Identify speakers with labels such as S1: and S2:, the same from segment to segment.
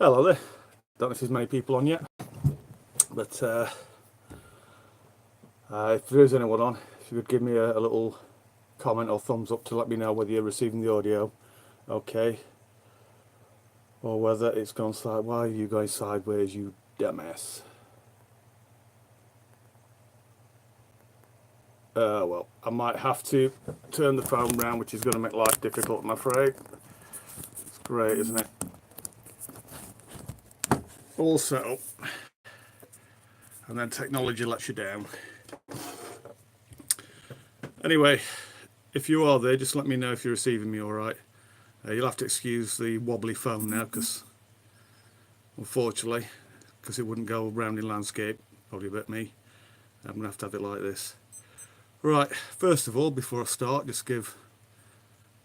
S1: Hello there. Don't know if there's many people on yet, but if there is anyone on, if you could give me a little comment or thumbs up to let me know whether you're receiving the audio okay, or whether it's gone side. Why are you going sideways, you dumbass? Well, I might have to turn the phone round, which is going to make life difficult, I'm afraid. It's great, isn't it? Also, and then technology lets you down. Anyway, if you are there, just let me know if you're receiving me all right. You'll have to excuse the wobbly phone now, because unfortunately, because it wouldn't go round in landscape, probably a bit me, I'm going to have it like this. Right, first of all, before I start, just give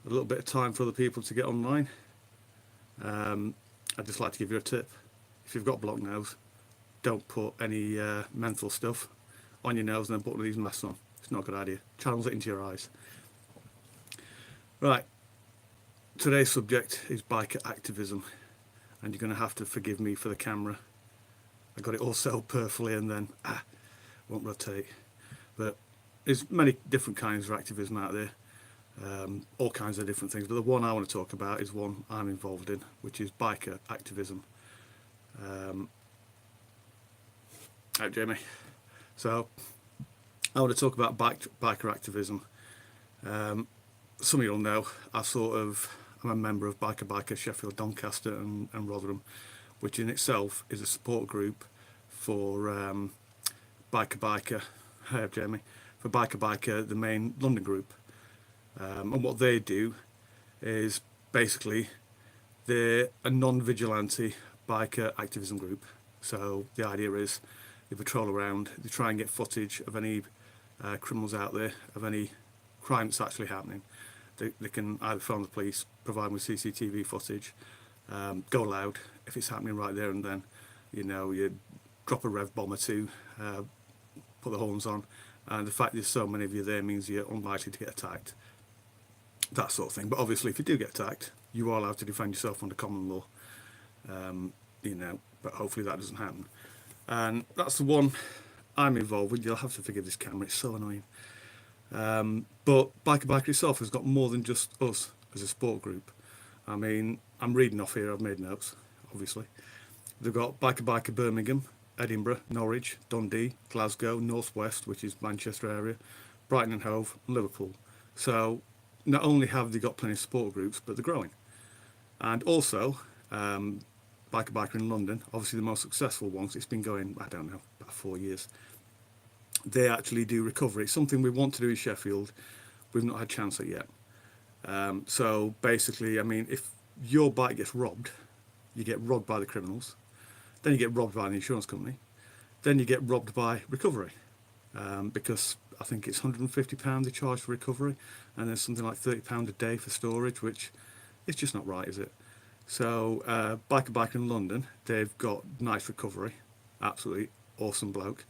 S1: a little bit of time for other people to get online. I'd just like to give you a tip. If you've got blocked nose, don't put any menthol stuff on your nose and then put one of these masks on. It's not a good idea. Channels it into your eyes. Right, today's subject is biker activism, and you're going to have to forgive me for the camera. I got it all set up perfectly and then won't rotate. But there's many different kinds of activism out there, all kinds of different things. But the one I want to talk about is one I'm involved in, which is biker activism. Right, Jamie. So I want to talk about biker activism. Some of you'll know I'm a member of Biker Sheffield, Doncaster and Rotherham, which in itself is a support group for Biker, Jamie, for Biker, the main London group. And what they do is basically they're a non-vigilante biker activism group. So the idea is they patrol around, they try and get footage of any criminals out there, of any crime that's actually happening. They can either phone the police, provide them with CCTV footage, go loud if it's happening right there and then. You drop a rev bomb or two, put the horns on, and the fact there's so many of you there means you're unlikely to get attacked. That sort of thing. But obviously, if you do get attacked, you are allowed to defend yourself under common law. But hopefully that doesn't happen. And that's the one I'm involved with. You'll have to forgive this camera; it's so annoying. But Biker itself has got more than just us as a sport group. I mean, I'm reading off here, I've made notes, obviously. They've got Biker Birmingham, Edinburgh, Norwich, Dundee, Glasgow, North West, which is Manchester area, Brighton and Hove, and Liverpool. So not only have they got plenty of sport groups, but they're growing. And also, Biker in London, obviously the most successful ones, it's been going, I don't know, about 4 years. They actually do recovery. It's something we want to do in Sheffield. We've not had a chance at yet. So basically, I mean, if your bike gets robbed, you get robbed by the criminals, then you get robbed by the insurance company, then you get robbed by recovery, because I think it's £150 they charge for recovery, and there's something like £30 a day for storage, which it's just not right, is it? So Biker in London, they've got nice recovery, absolutely awesome bloke,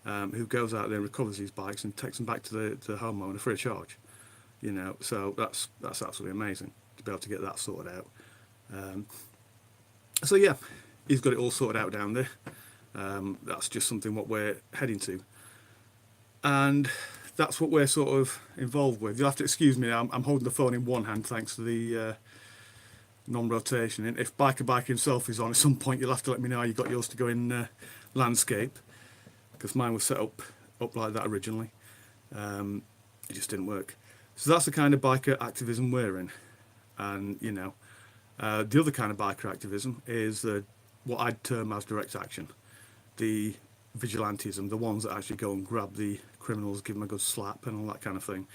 S1: who goes out there and recovers these bikes and takes them back to the homeowner free of charge. So that's absolutely amazing to be able to get that sorted out. So yeah, he's got it all sorted out down there. That's just something what we're heading to, and that's what we're sort of involved with. You'll have to excuse me. I'm holding the phone in one hand thanks to the non-rotation. And if Biker himself is on at some point, you'll have to let me know how you got yours to go in landscape, because mine was set up like that originally. It just didn't work. So that's the kind of biker activism we're in. And the other kind of biker activism is what I'd term as direct action, the vigilantism, the ones that actually go and grab the criminals, give them a good slap and all that kind of thing.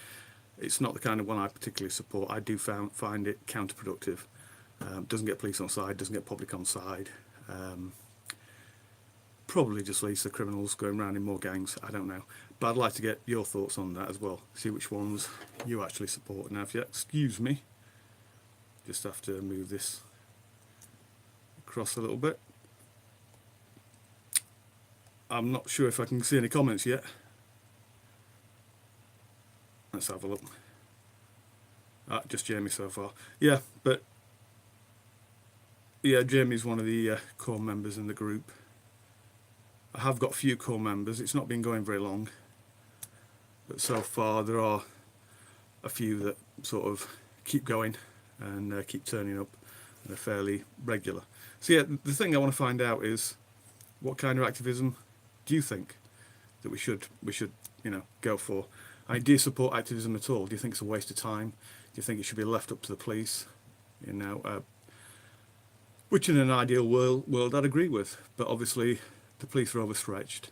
S1: It's not the kind of one I particularly support. I do find it counterproductive. Doesn't get police on side, doesn't get public on side. Probably just leads to criminals going around in more gangs. I don't know. But I'd like to get your thoughts on that as well. See which ones you actually support. Now, if you excuse me, just have to move this across a little bit. I'm not sure if I can see any comments yet. Let's have a look. Just Jamie so far. Yeah, but Yeah, Jamie's one of the core members in the group. I have got a few core members. It's not been going very long, but so far there are a few that sort of keep going and keep turning up, and they're fairly regular. So yeah, the thing I want to find out is what kind of activism do you think that we should go for? Do you support activism at all? Do you think it's a waste of time? Do you think it should be left up to the police? Which in an ideal world I'd agree with, but obviously the police are overstretched.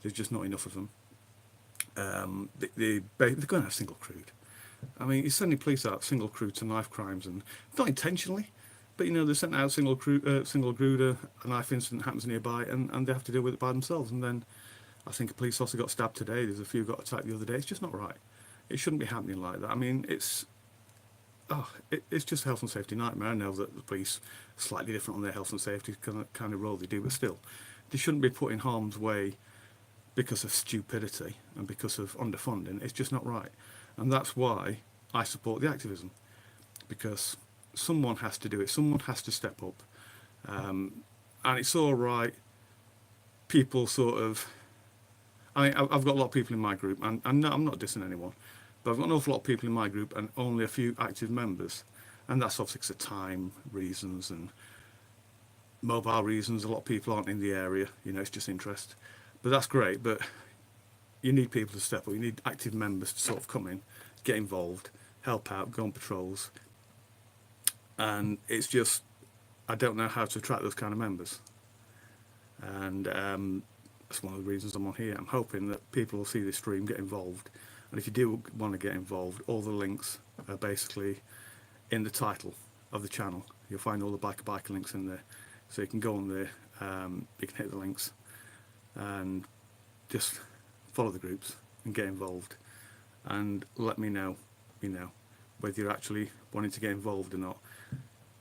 S1: There's just not enough of them. They're going out single crewed. I mean, you're sending police out single crewed to knife crimes, and not intentionally, but they're sent out single crewed. A knife incident happens nearby, and they have to deal with it by themselves. And then I think a police officer got stabbed today. There's a few got attacked the other day. It's just not right. It shouldn't be happening like that. I mean, it's just a health and safety nightmare. I know that the police are slightly different on their health and safety kind of role they do, but still, they shouldn't be put in harm's way because of stupidity and because of underfunding. It's just not right. And that's why I support the activism, because someone has to do it. Someone has to step up. And it's all right. People sort of... I've got a lot of people in my group, and I'm not dissing anyone, but I've got an awful lot of people in my group and only a few active members. And that's obviously because of time reasons and mobile reasons. A lot of people aren't in the area. It's just interest. But that's great. But you need people to step up. You need active members to sort of come in, get involved, help out, go on patrols. And it's just, I don't know how to attract those kind of members. And that's one of the reasons I'm on here. I'm hoping that people will see this stream, get involved. And if you do want to get involved, all the links are basically in the title of the channel. You'll find all the biker links in there. So you can go on there, you can hit the links and just follow the groups and get involved, and let me know, whether you're actually wanting to get involved or not.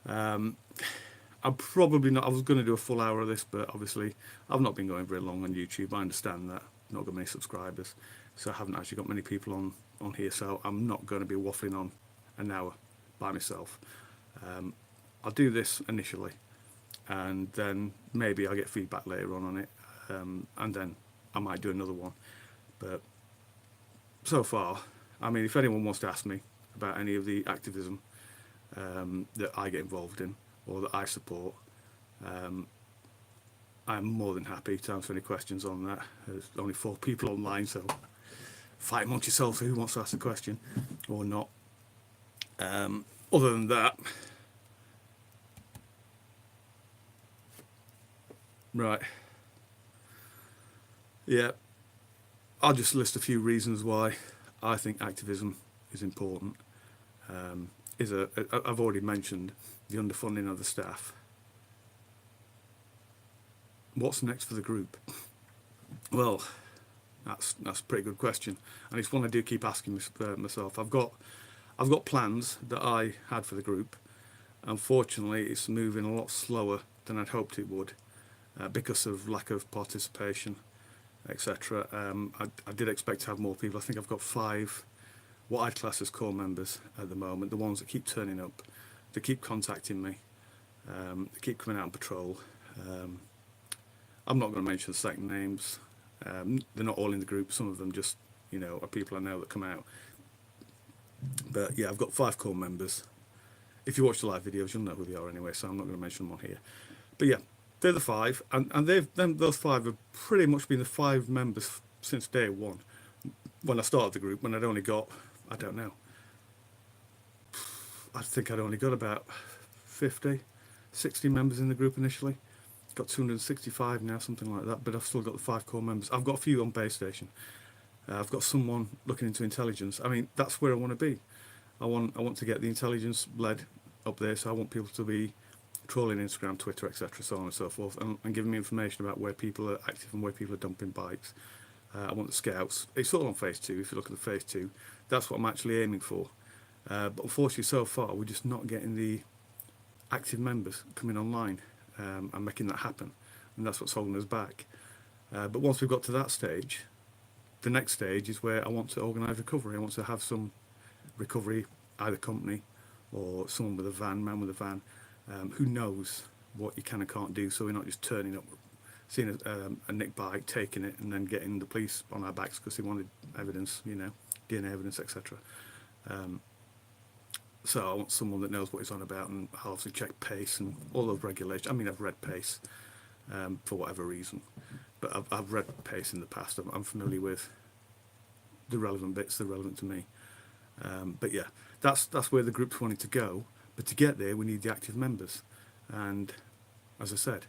S1: I'm probably not. I was going to do a full hour of this, but obviously I've not been going very long on YouTube. I understand that. I've not got many subscribers, so I haven't actually got many people on here. So I'm not going to be waffling on an hour by myself. I'll do this initially, and then maybe I'll get feedback later on it, and then I might do another one. But so far, I mean, if anyone wants to ask me about any of the activism that I get involved in or that I support, I'm more than happy to answer any questions on that. There's only 4 people online, so fight amongst yourselves who wants to ask a question or not. Other than that, right, yeah, I'll just list a few reasons why I think activism is important. I've already mentioned the underfunding of the staff. What's next for the group? Well, that's a pretty good question, and it's one I do keep asking myself. I've got plans that I had for the group. Unfortunately, it's moving a lot slower than I'd hoped it would, because of lack of participation, etc. I did expect to have more people. I think I've got 5 what I'd class as core members at the moment, the ones that keep turning up, they keep contacting me, they keep coming out on patrol. I'm not going to mention second names. They're not all in the group. Some of them just, are people I know that come out. But yeah, I've got 5 core members. If you watch the live videos, you'll know who they are anyway, so I'm not going to mention them on here. But yeah, they're the 5, and those 5 have pretty much been the 5 members since day one. When I started the group, when I'd only got, I don't know, I think I'd only got about 50, 60 members in the group initially. Got 265 now, something like that, but I've still got the 5 core members. I've got a few on base station. I've got someone looking into intelligence. I mean, that's where I want to be. I want to get the intelligence led up there, so I want people to be trolling Instagram, Twitter, etc., so on and so forth, and giving me information about where people are active and where people are dumping bikes. I want the scouts. It's all on phase 2. If you look at the phase 2, that's what I'm actually aiming for. But unfortunately, so far, we're just not getting the active members coming online and making that happen, and that's what's holding us back. But once we've got to that stage, the next stage is where I want to organise recovery. I want to have some recovery, either company or someone with a van, man with a van, who knows what you can and can't do, so we're not just turning up, seeing a nick bike, taking it, and then getting the police on our backs because they wanted evidence, DNA evidence, etc. So I want someone that knows what he's on about, and I'll obviously check pace and all those regulations. I mean, I've read pace for whatever reason, but I've read pace in the past. I'm familiar with the relevant bits that are relevant to me. But yeah, that's where the group's wanting to go. But to get there, we need the active members, and as I said,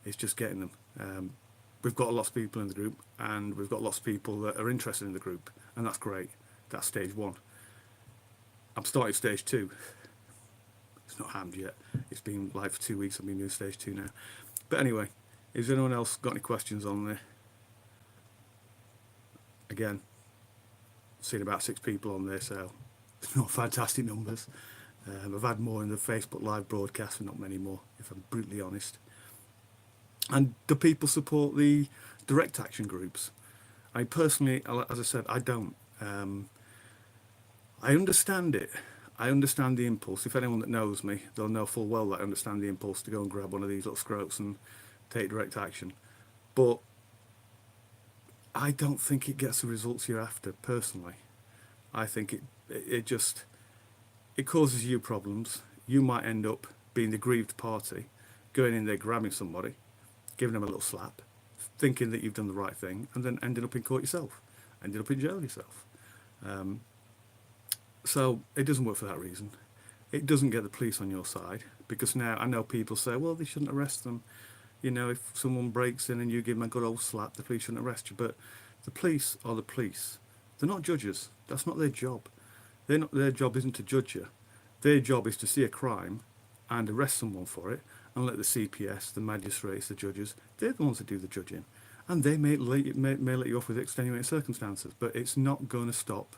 S1: it's just getting them. We've got lots of people in the group, and we've got lots of people that are interested in the group, and that's great. That's stage one. I'm starting stage two. It's not hammed yet. It's been live for 2 weeks. I've been doing stage two now. But anyway, has anyone else got any questions on there? Again, seen about 6 people on there, so it's not fantastic numbers. I've had more in the Facebook live broadcast, but not many more, if I'm brutally honest. And do people support the direct action groups? I personally, as I said, I don't. I understand it. I understand the impulse. If anyone that knows me, they'll know full well that I understand the impulse to go and grab one of these little scroats and take direct action. But I don't think it gets the results you're after, personally. I think it just, it causes you problems. You might end up being the aggrieved party, going in there, grabbing somebody, giving them a little slap, thinking that you've done the right thing, and then ending up in court yourself, ending up in jail yourself. So it doesn't work for that reason. It doesn't get the police on your side, because now I know people say, well, they shouldn't arrest them. If someone breaks in and you give them a good old slap, the police shouldn't arrest you. But the police are the police. They're not judges. That's not their job. Their job isn't to judge you. Their job is to see a crime and arrest someone for it, and let the CPS, the magistrates, the judges, they're the ones that do the judging. And they may let you off with extenuating circumstances, but it's not going to stop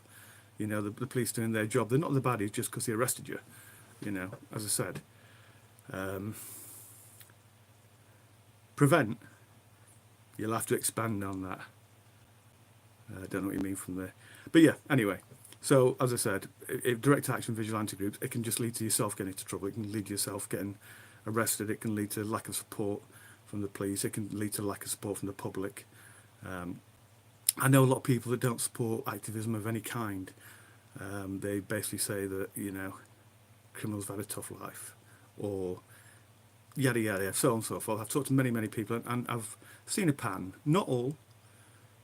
S1: the police doing their job. They're not the baddies just because they arrested you, as I said. Prevent, you'll have to expand on that. I don't know what you mean from there. But yeah, anyway, so as I said, if direct action vigilante groups, it can just lead to yourself getting into trouble. It can lead to yourself getting arrested. It can lead to lack of support from the police. It can lead to lack of support from the public. I know a lot of people that don't support activism of any kind. They basically say that, criminals have had a tough life, or yada yada, so on and so forth. I've talked to many people, and I've seen a pattern. Not all,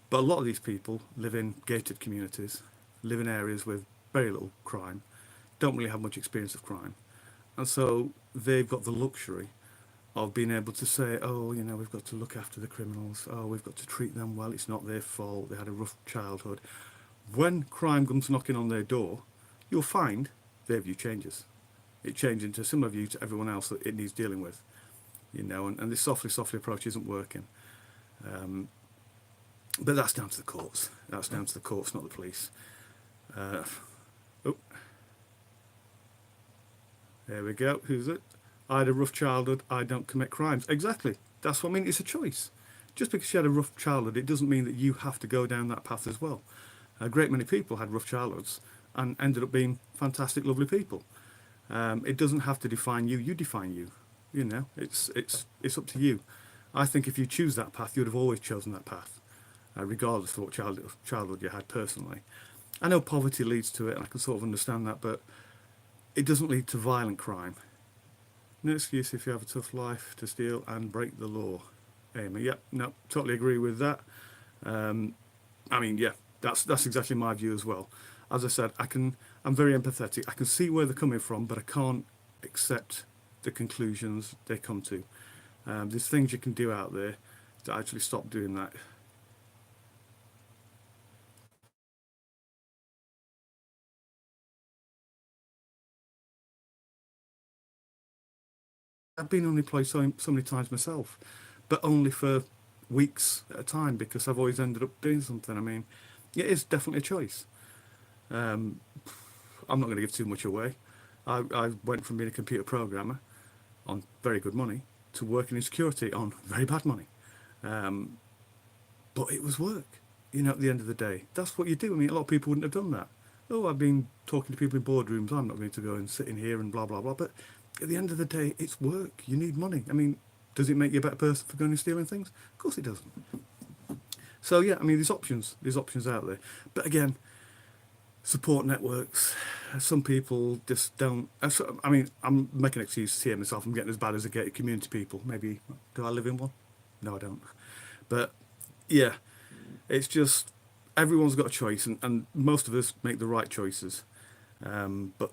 S1: but a lot of these people live in gated communities, live in areas with very little crime, don't really have much experience of crime, and so they've got the luxury of being able to say, oh, we've got to look after the criminals, oh, we've got to treat them well, it's not their fault, they had a rough childhood. When crime comes knocking on their door, you'll find their view changes. It changes into a similar view to everyone else that it needs dealing with, and this softly approach isn't working. But that's down to the courts. That's down to the courts, not the police. There we go. Who's it? I had a rough childhood, I don't commit crimes. Exactly. That's what I mean. It's a choice. Just because you had a rough childhood, it doesn't mean that you have to go down that path as well. A great many people had rough childhoods and ended up being fantastic, lovely people. It doesn't have to define you. You define you. It's up to you. I think if you choose that path, you'd have always chosen that path, regardless of what childhood you had personally. I know poverty leads to it, and I can sort of understand that, but it doesn't lead to violent crime. No excuse if you have a tough life to steal and break the law. Amy, yep, no, totally agree with that. Yeah, that's exactly my view as well. As I said, I'm very empathetic. I can see where they're coming from, but I can't accept the conclusions they come to. There's things you can do out there to actually stop doing that. I've been unemployed so many times myself, but only for weeks at a time, because I've always ended up doing something. I mean, it is definitely a choice. I'm not going to give too much away. I went from being a computer programmer on very good money to working in security on very bad money. But it was work, at the end of the day. That's what you do. I mean, a lot of people wouldn't have done that. Oh, I've been talking to people in boardrooms. I'm not going to go and sit in here and blah, blah, blah. But at the end of the day, it's work. You need money. I mean, does it make you a better person for going and stealing things? Of course it doesn't. So yeah, I mean, there's options. There's options out there. But again, support networks. Some people just don't. I mean, I'm making excuses here myself. I'm getting as bad as I get at community people. Maybe do I live in one? No, I don't. But yeah, it's just everyone's got a choice, and most of us make the right choices. But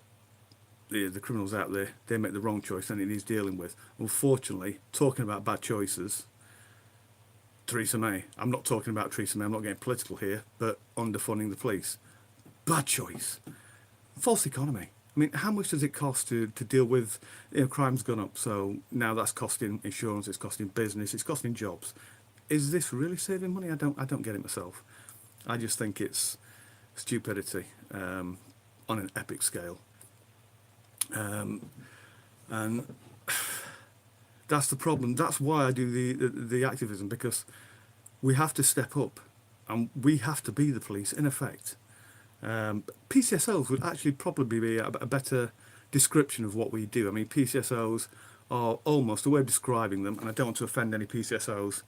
S1: the criminals out there, they make the wrong choice, and it needs dealing with. Unfortunately, talking about bad choices, Theresa May. I'm not talking about Theresa May. I'm not getting political here, but underfunding the police. Bad choice. False economy. I mean, how much does it cost to deal with, crime's gone up, so now that's costing insurance, it's costing business, it's costing jobs. Is this really saving money? I don't get it myself. I just think it's stupidity on an epic scale. And that's the problem. That's why I do the activism, because we have to step up and we have to be the police in effect. PCSOs would actually probably be a better description of what we do. I mean, PCSOs are almost a way of describing them, and I don't want to offend any PCSOs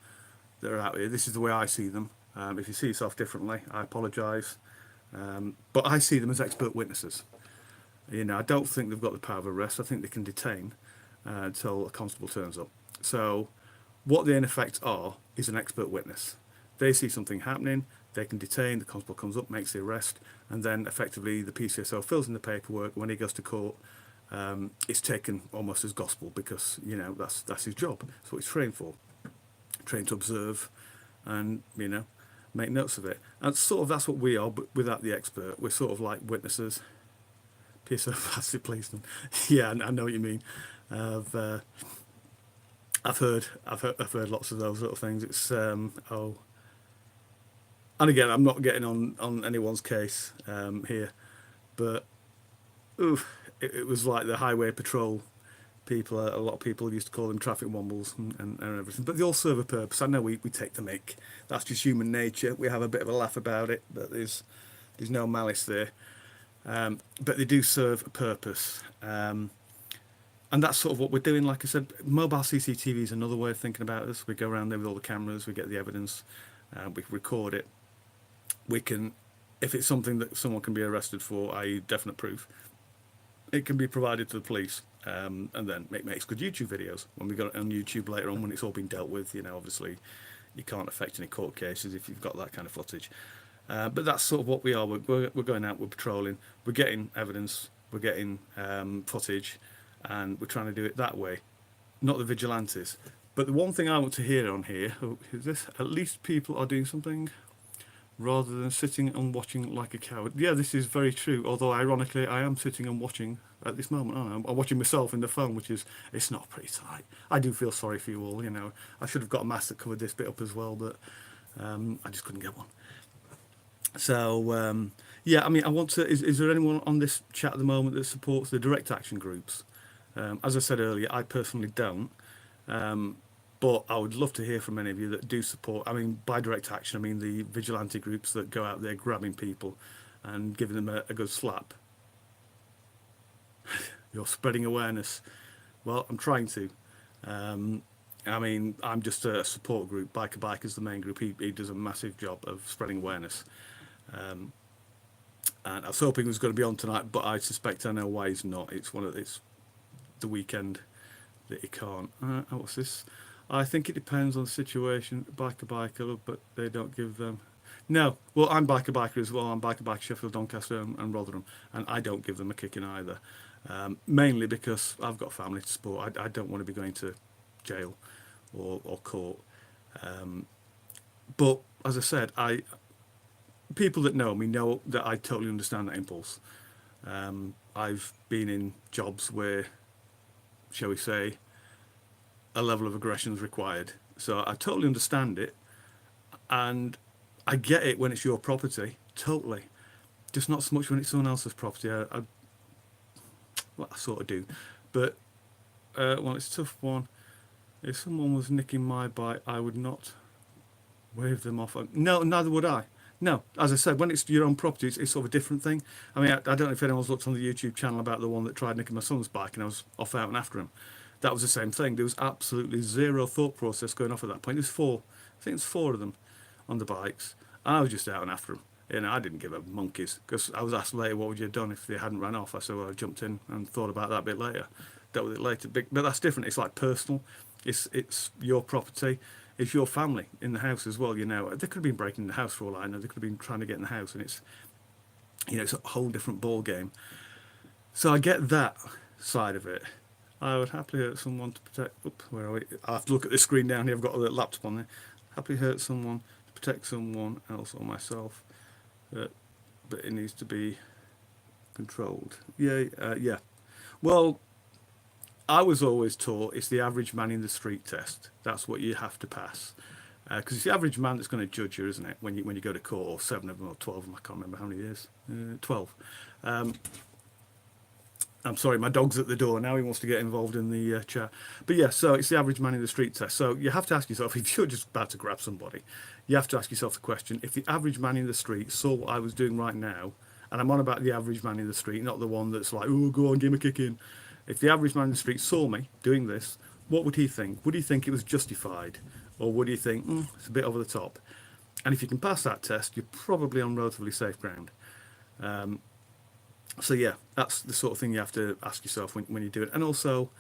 S1: that are out here. This is the way I see them. If you see yourself differently, I apologise. But I see them as expert witnesses. I don't think they've got the power of arrest. I think they can detain until a constable turns up. So what they in effect are is an expert witness. They see something happening, they can detain, the constable comes up, makes the arrest, and then effectively the PCSO fills in the paperwork. When he goes to court, it's taken almost as gospel, because that's his job. That's what he's trained for. Trained to observe and make notes of it. And sort of that's what we are, but without the expert. We're sort of like witnesses. PSO passive policeman. Yeah, I know what you mean. I've heard lots of those little things. It's and again, I'm not getting on anyone's case here, but it was like the highway patrol people. A lot of people used to call them traffic wombles and everything, but they all serve a purpose. I know we take the mick. That's just human nature. We have a bit of a laugh about it, but there's no malice there. But they do serve a purpose. And that's sort of what we're doing. Like I said, mobile CCTV is another way of thinking about this. We go around there with all the cameras, we get the evidence, we can record it. We can, if it's something that someone can be arrested for, i.e. definite proof, it can be provided to the police, and then it makes good YouTube videos. When we got it on YouTube later on, when it's all been dealt with, obviously you can't affect any court cases if you've got that kind of footage. But that's sort of what we are. We're going out, we're patrolling, we're getting evidence, we're getting footage, and we're trying to do it that way, not the vigilantes. But the one thing I want to hear on here is this: at least people are doing something rather than sitting and watching like a coward. Yeah, this is very true, although ironically I am sitting and watching at this moment, aren't I? I'm watching myself in the phone, which is, it's not pretty tight. I do feel sorry for you all. I should have got a mask that covered this bit up as well, but I just couldn't get one. So yeah, I mean, I want to. Is there anyone on this chat at the moment that supports the direct action groups? As I said earlier, I personally don't, but I would love to hear from any of you that do support. I mean, by direct action, I mean the vigilante groups that go out there grabbing people and giving them a good slap. You're spreading awareness. Well, I'm trying to. I mean, I'm just a support group. Biker Bike is the main group. He does a massive job of spreading awareness. And I was hoping he was going to be on tonight, but I suspect I know why he's not. It's the weekend that he can't. What's this? I think it depends on the situation. Biker, but they don't give them. No, well, I'm Biker as well. I'm Biker Sheffield, Doncaster, and Rotherham, and I don't give them a kicking either. Mainly because I've got family to support. I don't want to be going to jail or court. But as I said, people that know me know that I totally understand that impulse. I've been in jobs where, shall we say, a level of aggression is required. So I totally understand it, and I get it when it's your property, totally. Just not so much when it's someone else's property. Well, I sort of do, but well, it's a tough one. If someone was nicking my bike, I would not wave them off. No, neither would I. No, as I said, when it's your own property, it's sort of a different thing. I mean, I don't know if anyone's looked on the YouTube channel about the one that tried nicking my son's bike, and I was off out and after him. That was the same thing. There was absolutely zero thought process going off at that point. There's four, I think it's four of them on the bikes, and I was just out and after them. You know, I didn't give a monkeys, because I was asked later what would you have done if they hadn't run off. I said, well, I jumped in and thought about that a bit later, dealt with it later. But that's different. It's like personal. It's your property. It's your family in the house as well. You know, they could have been breaking the house for all I know. They could have been trying to get in the house, and it's, you know, it's a whole different ball game. So I get that side of it. I would happily hurt someone to protect. Oops, where are we? I have to look at the screen down here. I've got the laptop on there. Happily hurt someone to protect someone else or myself, but it needs to be controlled. Yeah, yeah. Well, I was always taught it's the average man in the street test. That's what you have to pass. Because it's the average man that's going to judge you, isn't it? When you go to court, or 7 of them, or 12 of them, I can't remember how many years. 12. I'm sorry, my dog's at the door now. He wants to get involved in the chat. But yeah, so it's the average man in the street test. So you have to ask yourself, if you're just about to grab somebody, you have to ask yourself the question, if the average man in the street saw what I was doing right now, and I'm on about the average man in the street, not the one that's like, oh, go on, give me a kick in. If the average man in the street saw me doing this, what would he think? Would he think it was justified? Or would he think, it's a bit over the top? And if you can pass that test, you're probably on relatively safe ground. So yeah, that's the sort of thing you have to ask yourself when you do it. And also,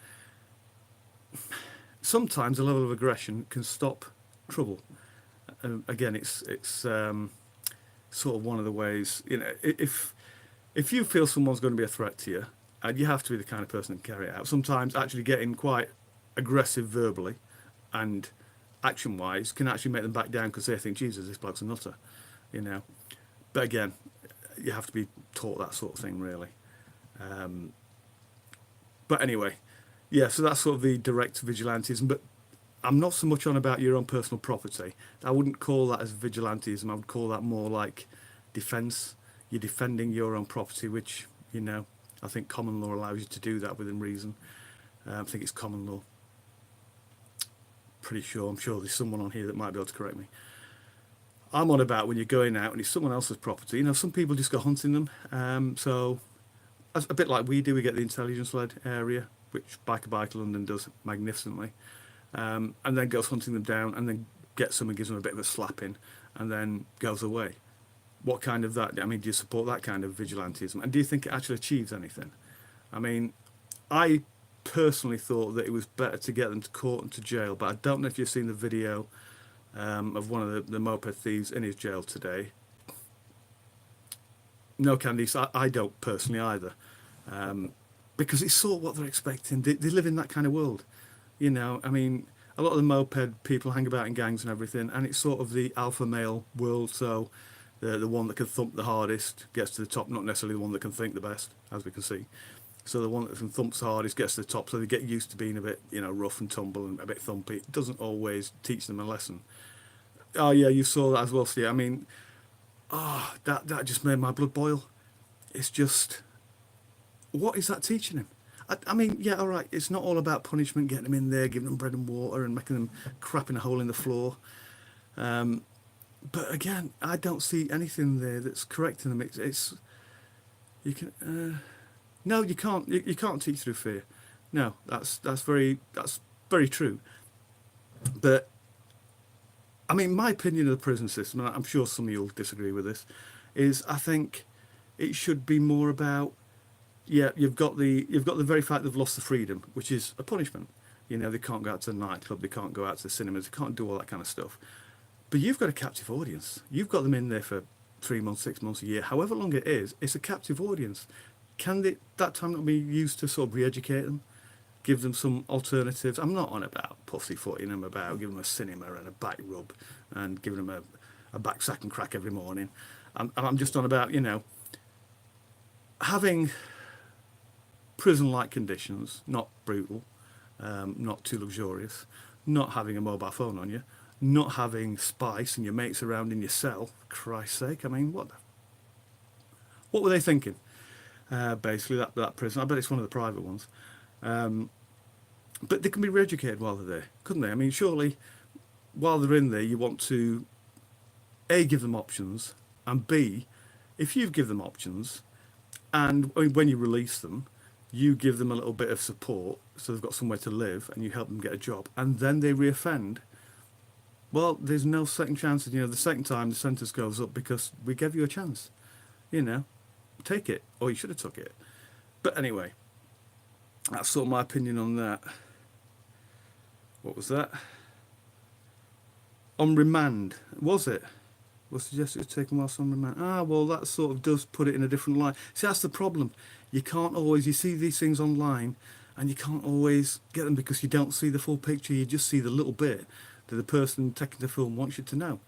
S1: sometimes a level of aggression can stop trouble. Again, it's sort of one of the ways, you know, if you feel someone's going to be a threat to you, and you have to be the kind of person that can carry it out. Sometimes actually getting quite aggressive verbally and action-wise can actually make them back down because they think, Jesus, this bloke's a nutter, you know. But again, you have to be taught that sort of thing, really. But anyway, yeah, so that's sort of the direct vigilantism. But I'm not so much on about your own personal property. I wouldn't call that as vigilantism. I would call that more like defence. You're defending your own property, which, you know, I think common law allows you to do that within reason. I think it's common law. Pretty sure. I'm sure there's someone on here that might be able to correct me. I'm on about when you're going out and it's someone else's property. You know, some people just go hunting them. So, a bit like we do, we get the intelligence-led area, which Bike London does magnificently, and then goes hunting them down, and then gets them and gives them a bit of a slapping, and then goes away. What kind of that? I mean, do you support that kind of vigilantism? And do you think it actually achieves anything? I mean, I personally thought that it was better to get them to court and to jail, but I don't know if you've seen the video of one of the moped thieves in his jail today. No, Candice, I don't personally either, because it's sort of what they're expecting. They live in that kind of world, you know. I mean, a lot of the moped people hang about in gangs and everything, and it's sort of the alpha male world. So the one that can thump the hardest gets to the top, not necessarily the one that can think the best, as we can see. So the one that can thump the hardest gets to the top, so they get used to being a bit, you know, rough and tumble and a bit thumpy. It doesn't always teach them a lesson. Oh yeah, you saw that as well, Steve. I mean, that just made my blood boil. It's just, what is that teaching him? I mean, yeah, all right, it's not all about punishment, getting them in there, giving them bread and water and making them crap in a hole in the floor. But again, I don't see anything there that's correcting them. It's you can no, you can't. You can't teach through fear. No, that's very true. But I mean, my opinion of the prison system, and I'm sure some of you'll disagree with this, is I think it should be more about, yeah, you've got the very fact they've lost the freedom, which is a punishment. You know, they can't go out to the nightclub, they can't go out to the cinemas, they can't do all that kind of stuff. But you've got a captive audience. You've got them in there for 3 months, 6 months, a year, however long it is. It's a captive audience. Can that time not be used to sort of re-educate them, give them some alternatives? I'm not on about pussyfooting them, about giving them a cinema and a back rub and giving them a back sack and crack every morning. I'm just on about, you know, having prison-like conditions, not brutal, not too luxurious, not having a mobile phone on you, not having spice and your mates around in your cell. For Christ's sake, I mean, what were they thinking? Basically, that prison. I bet it's one of the private ones. But they can be re-educated while they're there, couldn't they? I mean, surely, while they're in there, you want to, A, give them options, And B, if you give them options, and when you release them, you give them a little bit of support so they've got somewhere to live, and you help them get a job, and then they reoffend, well, there's no second chances. You know, the second time the sentence goes up because we gave you a chance. You know, take it, or you should have took it. But anyway, that's sort of my opinion on that. What was that? On remand, was it? Was suggested it was taken whilst on remand. Ah, well, that sort of does put it in a different light. See, that's the problem. You can't always, you see these things online, and you can't always get them because you don't see the full picture. You just see the little bit that the person taking the film wants you to know.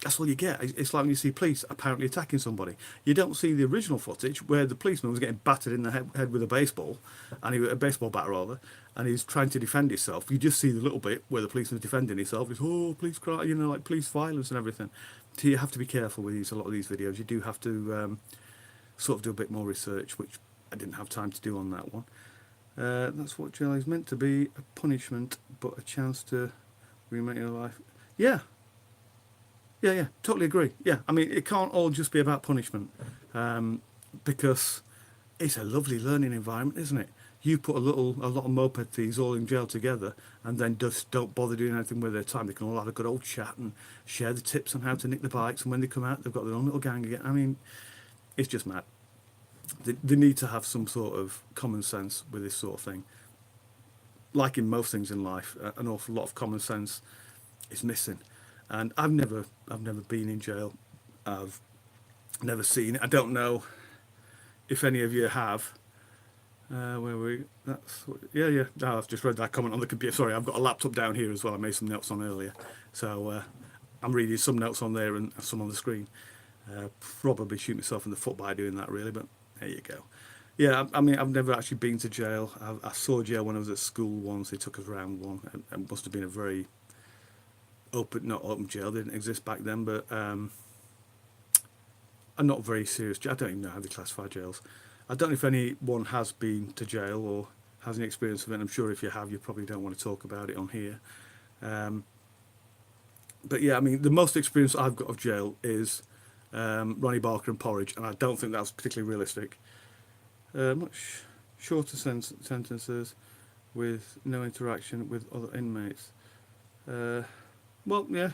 S1: That's all you get. It's like when you see police apparently attacking somebody. You don't see the original footage where the policeman was getting battered in the head with a baseball, a baseball bat rather, and he's trying to defend himself. You just see the little bit where the policeman's defending himself. It's, oh, police cry, you know, like police violence and everything. So you have to be careful with a lot of these videos. You do have to sort of do a bit more research, which I didn't have time to do on that one. That's what jail is meant to be, a punishment, but a chance to remake your life. Yeah, totally agree. Yeah, I mean, it can't all just be about punishment, because it's a lovely learning environment, isn't it? You put a lot of moped thieves all in jail together, and then just don't bother doing anything with their time. They can all have a good old chat and share the tips on how to nick the bikes, and when they come out, they've got their own little gang again. I mean, it's just mad. They need to have some sort of common sense with this sort of thing. Like in most things in life, an awful lot of common sense is missing. And I've never been in jail. I've never seen it. I don't know if any of you have. Where were we? Yeah. No, I've just read that comment on the computer. Sorry, I've got a laptop down here as well. I made some notes on earlier, so I'm reading some notes on there and some on the screen. Probably shoot myself in the foot by doing that, really. But there you go. Yeah, I mean, I've never actually been to jail. I saw jail when I was at school once. They took us around one. It must have been a very not open jail. They didn't exist back then, but a not very serious jail. I don't even know how they classify jails. I don't know if anyone has been to jail or has any experience of it. I'm sure if you have, you probably don't want to talk about it on here. But yeah, I mean, the most experience I've got of jail is Ronnie Barker and porridge, and I don't think that's particularly realistic. Much shorter sentences with no interaction with other inmates. Well, yeah.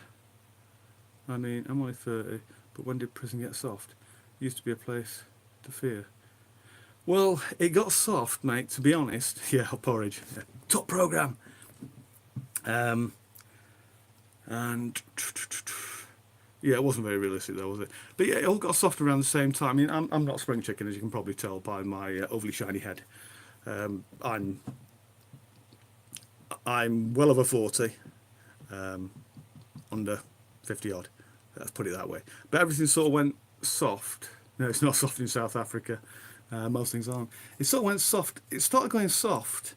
S1: I mean, I'm only 30, but when did prison get soft? Used to be a place to fear. Well, it got soft, mate, to be honest. Yeah, porridge. Yeah. Top programme. And yeah, it wasn't very realistic though, was it? But yeah, it all got soft around the same time. I mean, I'm not spring chicken, as you can probably tell by my overly shiny head. I'm well over 40, under 50 odd. Let's put it that way. But everything sort of went soft. No, it's not soft in South Africa. Most things aren't. It sort of went soft. It started going soft.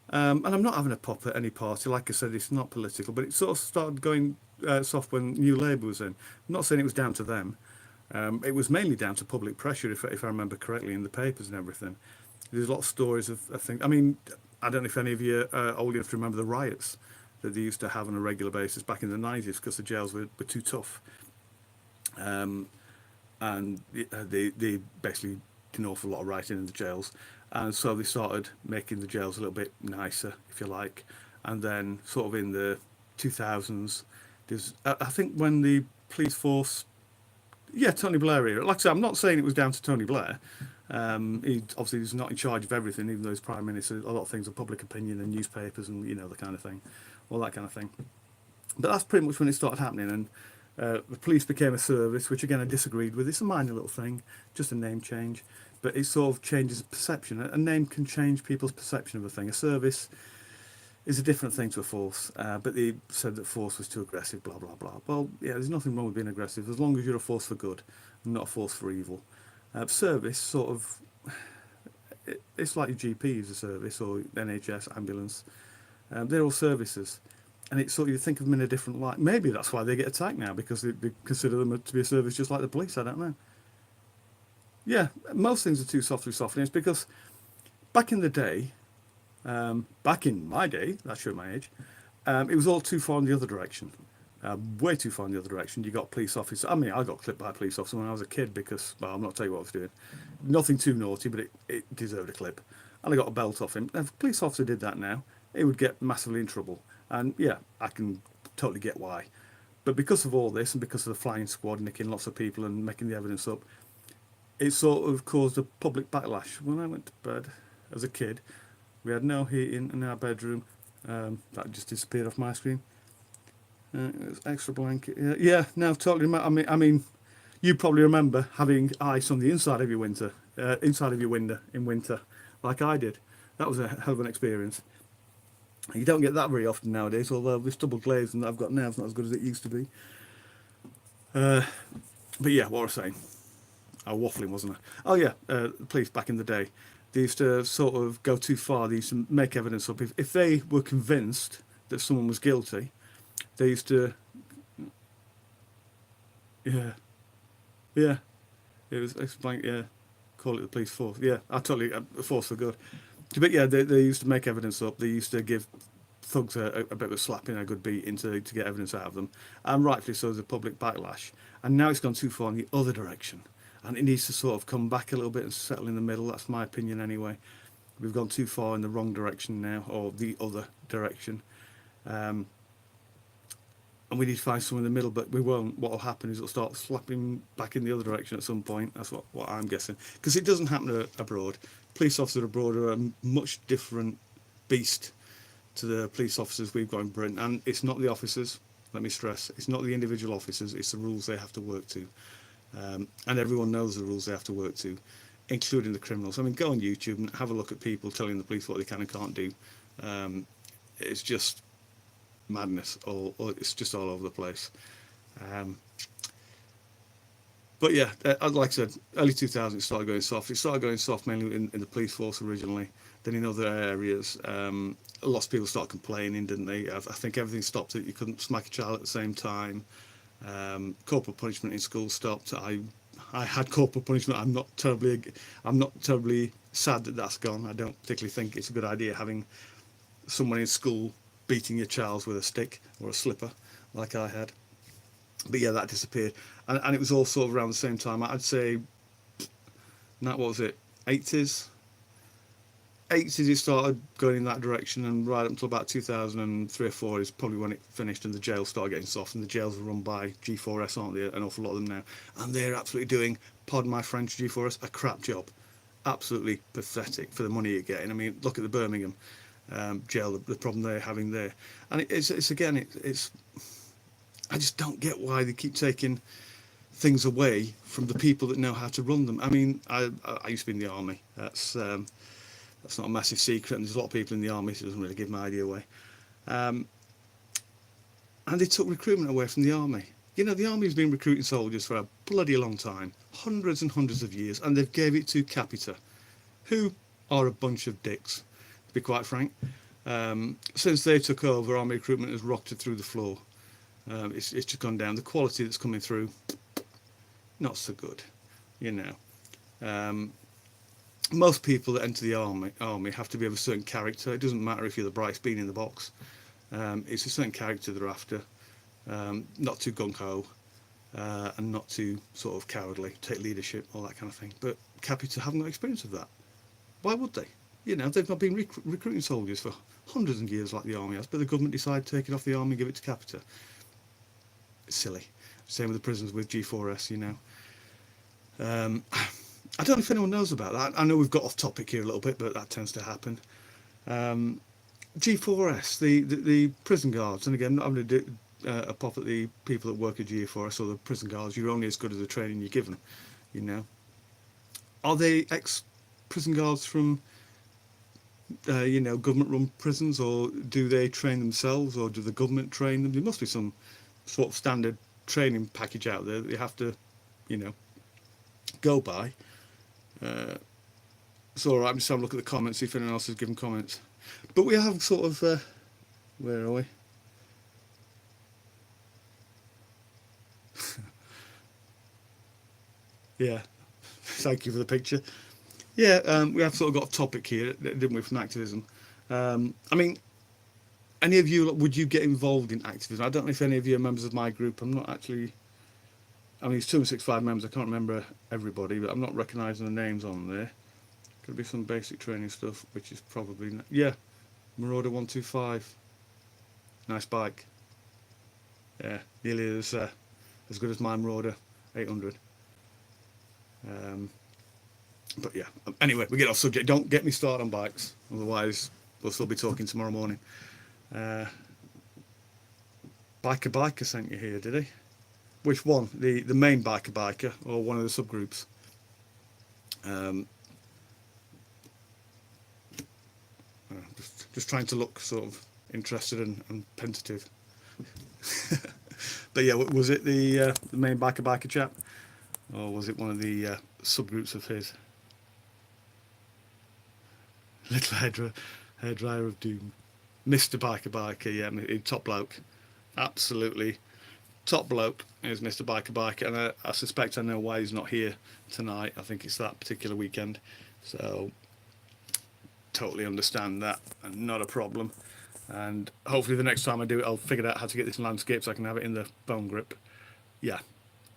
S1: And I'm not having a pop at any party. Like I said, it's not political, but it sort of started going soft when New Labour was in. I'm not saying it was down to them. It was mainly down to public pressure, if I remember correctly, in the papers and everything. There's a lot of stories of things. I mean, I don't know if any of you old enough to remember the riots that they used to have on a regular basis back in the 90s because the jails were too tough. And they basically did an awful lot of rioting in the jails. And so they started making the jails a little bit nicer, if you like. And then sort of in the 2000s, there's, I think when the police force, yeah, Tony Blair era. Like I said, I'm not saying it was down to Tony Blair. He obviously is not in charge of everything, even though he's Prime Minister. A lot of things are public opinion and newspapers and, you know, the kind of thing, all that kind of thing. But that's pretty much when it started happening. And the police became a service, which again I disagreed with. It's a minor little thing, just a name change. But it sort of changes perception. A name can change people's perception of a thing. A service is a different thing to a force. But they said that force was too aggressive, blah, blah, blah. Well, yeah, there's nothing wrong with being aggressive as long as you're a force for good and not a force for evil. Service, sort of, it's like your GP is a service, or NHS, ambulance. They're all services. And it's sort of, you think of them in a different light. Maybe that's why they get attacked now, because they consider them to be a service just like the police. I don't know. Yeah, most things are too soft, and it's because back in the day, back in my day, that showed my age, it was all too far in the other direction. way too far in the other direction. You got police officer. I mean, I got clipped by a police officer when I was a kid because, well, I'm not telling you what I was doing. Nothing too naughty, but it deserved a clip. And I got a belt off him. If a police officer did that now, he would get massively in trouble. And yeah, I can totally get why. But because of all this and because of the flying squad nicking lots of people and making the evidence up, it sort of caused a public backlash. When I went to bed as a kid, we had no heating in our bedroom. That just disappeared off my screen. It was extra blanket. Yeah, no, totally. I mean, you probably remember having ice on the inside of your window in winter, like I did. That was a hell of an experience. You don't get that very often nowadays, although this double glazing that I've got now is not as good as it used to be. But yeah, what was I saying? I was waffling, wasn't I? Oh yeah, the police back in the day, they used to sort of go too far. They used to make evidence up. If they were convinced that someone was guilty, they used to, yeah, yeah. It was explain, yeah. Call it the police force. Yeah, I totally force for good. But yeah, they used to make evidence up. They used to give thugs a bit of a slapping, a good beating to get evidence out of them, and rightfully so. There's a public backlash, and now it's gone too far in the other direction, and it needs to sort of come back a little bit and settle in the middle. That's my opinion anyway. We've gone too far in the wrong direction now, or the other direction. Um, and we need to find somewhere in the middle, but we won't. What will happen is it'll start slapping back in the other direction at some point. That's what I'm guessing. Because it doesn't happen abroad. Police officers abroad are a much different beast to the police officers we've got in Britain. And it's not the officers, let me stress, it's not the individual officers, it's the rules they have to work to. And everyone knows the rules they have to work to, including the criminals. I mean, go on YouTube and have a look at people telling the police what they can and can't do. It's just madness, it's just all over the place. But yeah, like I said, early 2000s it started going soft. It started going soft mainly in the police force originally, then in other areas. Lots of people started complaining, didn't they? I think everything stopped. You couldn't smack a child at the same time. Corporal punishment in school stopped. I had corporal punishment. I'm not terribly sad that that's gone. I don't particularly think it's a good idea having someone in school beating your child with a stick or a slipper like I had. But yeah, that disappeared, and it was all sort of around the same time. I'd say, what was it, 80s? 80s it started going in that direction, and right up until about 2003 or 4 is probably when it finished and the jails started getting soft, and the jails are run by G4S, aren't they, an awful lot of them now, and they're absolutely doing, pardon my French, G4S, a crap job. Absolutely pathetic for the money you're getting. I mean, look at the Birmingham jail, the problem they're having there, and it's I just don't get why they keep taking things away from the people that know how to run them. I mean, I used to be in the army. That's not a massive secret, and there's a lot of people in the army, so it doesn't really give my idea away. And they took recruitment away from the army. You know, the army's been recruiting soldiers for a bloody long time, hundreds and hundreds of years, and they've gave it to Capita, who are a bunch of dicks, to be quite frank. Since they took over, army recruitment has rocketed through the floor. It's just gone down. The quality that's coming through, not so good, you know. Most people that enter the army have to be of a certain character. It doesn't matter if you're the brightest bean in the box. It's a certain character they're after. Not too gung-ho, and not too sort of cowardly, take leadership, all that kind of thing. But Capita haven't got experience of that. Why would they? You know, they've not been recruiting soldiers for hundreds of years like the army has, but the government decided to take it off the army and give it to Capita. It's silly. Same with the prisons with G4S, you know. I don't know if anyone knows about that. I know we've got off topic here a little bit, but that tends to happen. G4S, the prison guards, and again, I'm not having to do a pop at the people that work at G4S or the prison guards. You're only as good as the training you're given, you know. Are they ex-prison guards from, you know, government-run prisons, or do they train themselves, or do the government train them? There must be some sort of standard training package out there that you have to, you know, go by. It's all right. I'm just having a look at the comments, see if anyone else has given comments. But we have sort of, where are we? Yeah, thank you for the picture. Yeah, we have sort of got a topic here, didn't we, from activism. I mean, any of you, would you get involved in activism? I don't know if any of you are members of my group. I'm not actually. I mean, it's 265 members. I can't remember everybody, but I'm not recognising the names on there. Could be some basic training stuff, which is probably yeah. Marauder 125, nice bike. Yeah, nearly as good as my Marauder 800. But yeah. Anyway, we get off subject. Don't get me started on bikes, otherwise we'll still be talking tomorrow morning. Biker sent you here, did he? Which one? The main biker or one of the subgroups? Just trying to look sort of interested and tentative. But yeah, was it the main biker chap, or was it one of the subgroups of his? Little hairdryer of doom, Mr. Biker, yeah, top bloke, absolutely top bloke is Mr. Biker, and I suspect I know why he's not here tonight. I think it's that particular weekend, so totally understand that, and not a problem. And hopefully the next time I do it, I'll figure out how to get this landscape so I can have it in the bone grip. Yeah,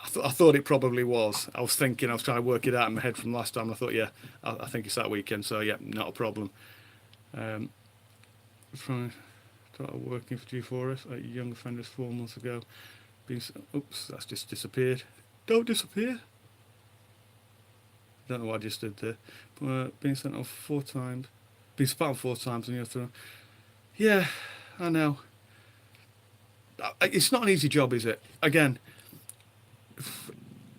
S1: I thought it probably was. I was trying to work it out in my head from last time. I thought, yeah, I think it's that weekend, so yeah, not a problem. Started working for G4S at Young Offenders 4 months ago. Oops, that's just disappeared. Don't disappear. Don't know what I just did there. Being sent off 4 times. Been spat on 4 times and you're through. Yeah, I know. It's not an easy job, is it? Again,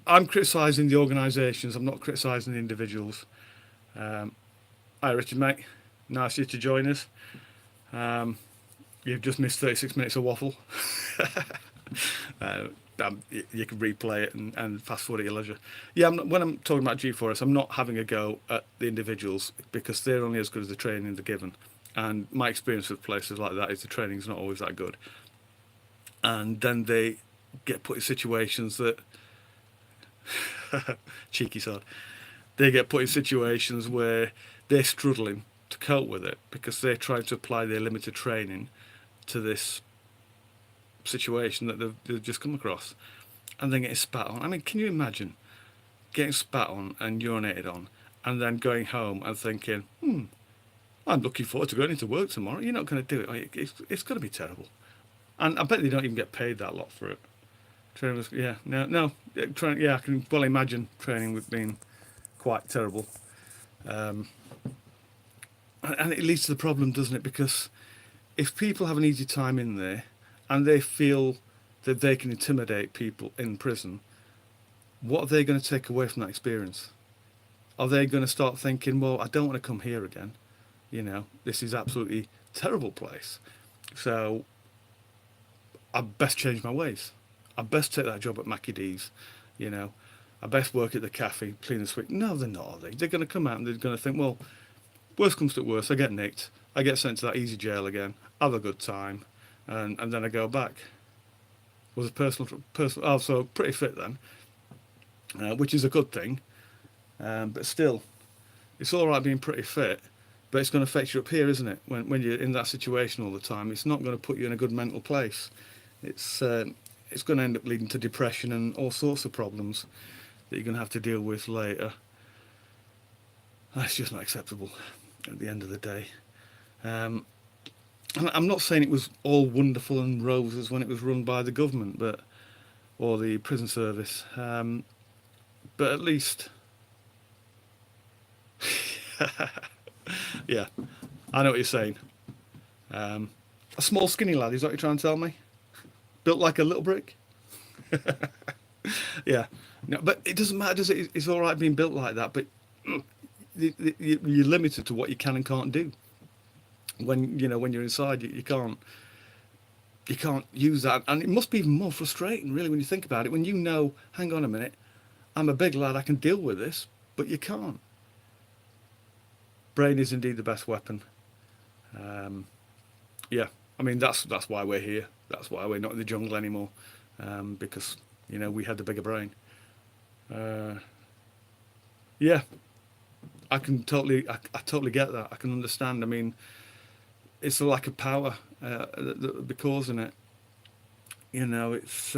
S1: I'm criticising the organisations. I'm not criticising the individuals. Hi, Richard, mate. Nice of you to join us. You've just missed 36 minutes of waffle. You can replay it and fast forward at your leisure. Yeah, when I'm talking about G4S, I'm not having a go at the individuals because they're only as good as the training they're given. And my experience with places like that is the training's not always that good. And then they get put in situations that cheeky sod. They get put in situations where they're struggling to cope with it because they're trying to apply their limited training to this situation that they've just come across, and then getting spat on. I mean, can you imagine getting spat on and urinated on, and then going home and thinking, I'm looking forward to going into work tomorrow. You're not going to do it. It's going to be terrible. And I bet they don't even get paid that lot for it. Training was, yeah, no. I can well imagine training with being quite terrible. And it leads to the problem, doesn't it? Because if people have an easy time in there and they feel that they can intimidate people in prison, what are they going to take away from that experience? Are they going to start thinking, well, I don't want to come here again? This is absolutely terrible place. So I best change my ways. I best take that job at Mackie D's. I best work at the cafe, clean and sweep. No, they're not, are they? They're going to come out and they're going to think, well, worst comes to worst, I get nicked. I get sent to that easy jail again, have a good time, and then I go back. Was a personal. Oh, so pretty fit then, which is a good thing. But still, it's all right being pretty fit, but it's going to affect you up here, isn't it? When you're in that situation all the time, it's not going to put you in a good mental place. It's going to end up leading to depression and all sorts of problems that you're going to have to deal with later. That's just not acceptable at the end of the day. And I'm not saying it was all wonderful and roses when it was run by the government, or the prison service, but at least, yeah, I know what you're saying. A small skinny lad, is that what you're trying to tell me? Built like a little brick? Yeah, no, but it doesn't matter, does it? It's all right being built like that, but you're limited to what you can and can't do. When you're inside, you can't use that, and it must be even more frustrating, really, when you think about it. When hang on a minute, I'm a big lad, I can deal with this, but you can't. Brain is indeed the best weapon. Yeah, I mean that's why we're here. That's why we're not in the jungle anymore, because we had the bigger brain. Yeah, I totally get that. I can understand. I mean, it's a lack of power that would be causing it. You know, it's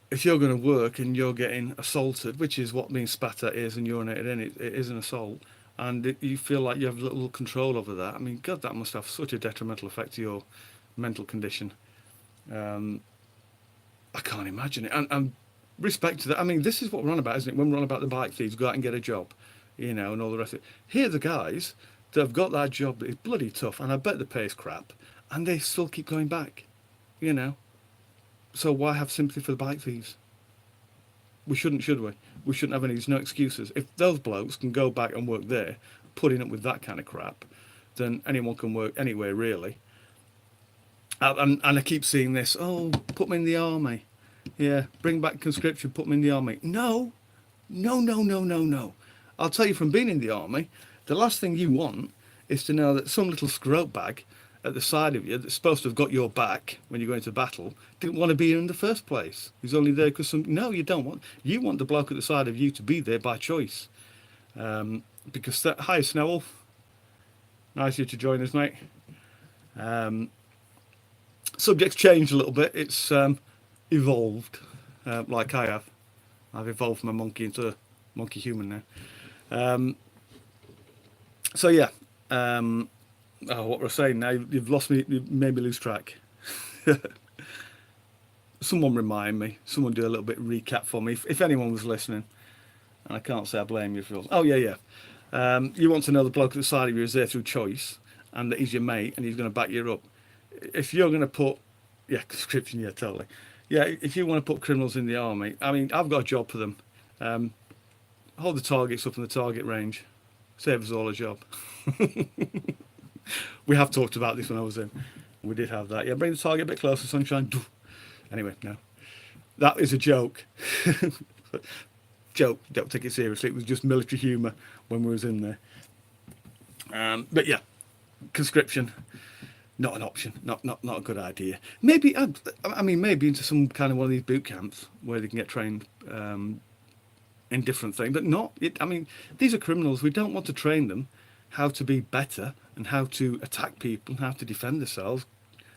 S1: if you're going to work and you're getting assaulted, which is what being spat at is and urinated in, it is an assault, and you feel like you have little control over that. I mean, God, that must have such a detrimental effect to your mental condition. Um, I can't imagine it. And respect to that. I mean, this is what we're on about, isn't it? When we're on about the bike thieves, go out and get a job, you know, and all the rest of it. Here are the guys that have got that job that is bloody tough, and I bet the pay's crap, and they still keep going back, you know. So why have sympathy for the bike thieves? We shouldn't, should we? We shouldn't have any. There's no excuses. If those blokes can go back and work there, putting up with that kind of crap, then anyone can work anywhere, really. And I keep seeing this. Oh, put me in the army. Yeah, bring back conscription. Put me in the army. No, no, no, no, no, no. I'll tell you from being in the army, the last thing you want is to know that some little scrope bag at the side of you that's supposed to have got your back when you're going to battle didn't want to be here in the first place. He's only there because some. No, you don't want. You want the bloke at the side of you to be there by choice. Because that. Hi, Snowell. Nice of you to join us, mate. Um, Subject's changed a little bit. It's evolved, like I have. I've evolved from a monkey into a monkey human now. Um, so yeah. What we're saying now, you've lost me. You made me lose track. Someone remind me. Someone do a little bit recap for me, if anyone was listening. And I can't say I blame you for. Oh yeah. You want to know the bloke at the side of you is there through choice, and that he's your mate, and he's going to back you up. If you're going to put, yeah, conscription, yeah, totally. Yeah, if you want to put criminals in the army, I mean, I've got a job for them. Hold the targets up in the target range. Save us all a job. We have talked about this when I was in. We did have that. Yeah, bring the target a bit closer, sunshine. Anyway, no. That is a joke. Joke, don't take it seriously. It was just military humour when we was in there. But yeah, conscription, not an option. Not a good idea. Maybe, I mean, maybe into some kind of one of these boot camps where they can get trained in different things, but not. I mean, these are criminals. We don't want to train them how to be better and how to attack people and how to defend themselves.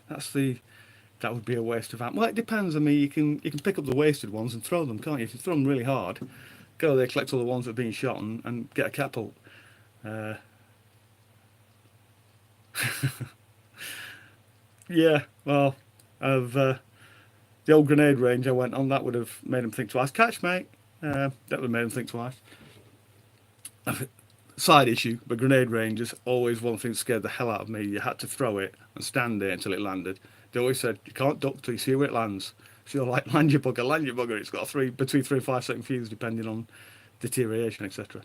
S1: That would be a waste of ammo. Well, it depends. I mean, you can pick up the wasted ones and throw them, can't you? If you throw them really hard, go there, collect all the ones that are being shot, and get a catapult. Yeah, well, the old grenade range I went on, that would have made them think twice. Catch, mate. That would have made them think twice. Side issue, but grenade ranges always one thing that scared the hell out of me. You had to throw it and stand there until it landed. They always said you can't duck till you see where it lands. So you're like land your bugger. It's got between 3 and 5 second fuse depending on deterioration, etc.